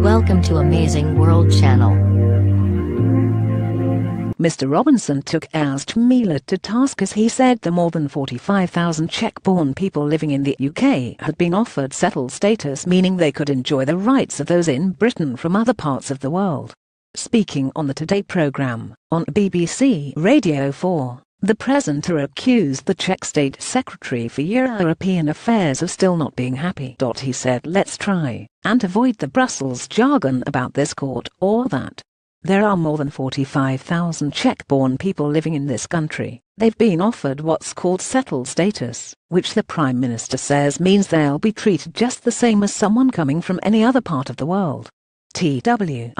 Welcome to Amazing World Channel. Mr. Robinson took Ales Chmelar to task as he said the more than 45,000 Czech-born people living in the UK had been offered settled status, meaning they could enjoy the rights of those in Britain from other parts of the world. Speaking on the Today programme, on BBC Radio 4, the presenter accused the Czech State Secretary for European Affairs of still not being happy. He said, "Let's try and avoid the Brussels jargon about this court or that. There are more than 45,000 Czech-born people living in this country. They've been offered what's called settled status, which the Prime Minister says means they'll be treated just the same as someone coming from any other part of the world." Twitterer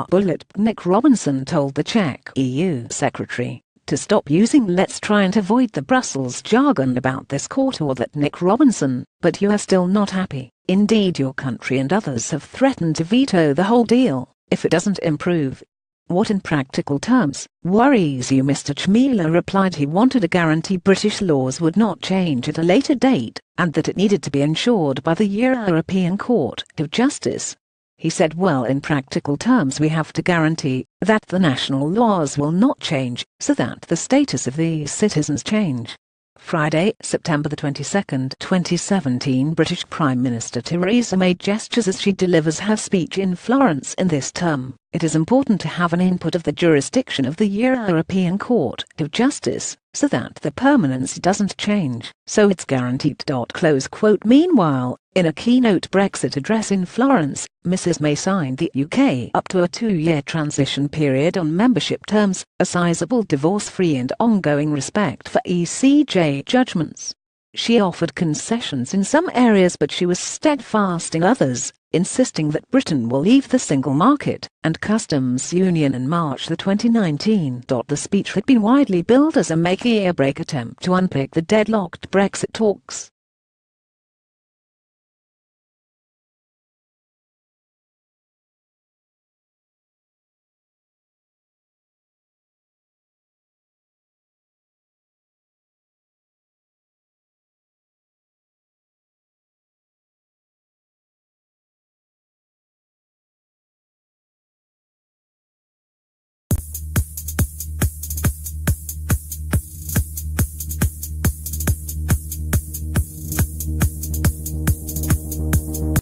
Bullet Nick Robinson told the Czech EU Secretary to stop using "let's try and avoid the Brussels jargon about this court or that." Nick Robinson, "But you are still not happy. Indeed, your country and others have threatened to veto the whole deal if it doesn't improve. What in practical terms worries you?" Mr. Chmelar replied he wanted a guarantee British laws would not change at a later date, and that it needed to be ensured by the European Court of Justice. He said, "Well, in practical terms we have to guarantee that the national laws will not change, so that the status of these citizens change." Friday, September 22, 2017, British Prime Minister Theresa May gestures as she delivers her speech in Florence in this term. "It is important to have an input of the jurisdiction of the European Court of Justice, so that the permanence doesn't change, so it's guaranteed." Close quote. Meanwhile, in a keynote Brexit address in Florence, Mrs May signed the UK up to a 2-year transition period on membership terms, a sizable divorce-free and ongoing respect for ECJ judgments. She offered concessions in some areas, but she was steadfast in others, insisting that Britain will leave the single market and customs union in March 2019. The speech had been widely billed as a make-or-break attempt to unpick the deadlocked Brexit talks.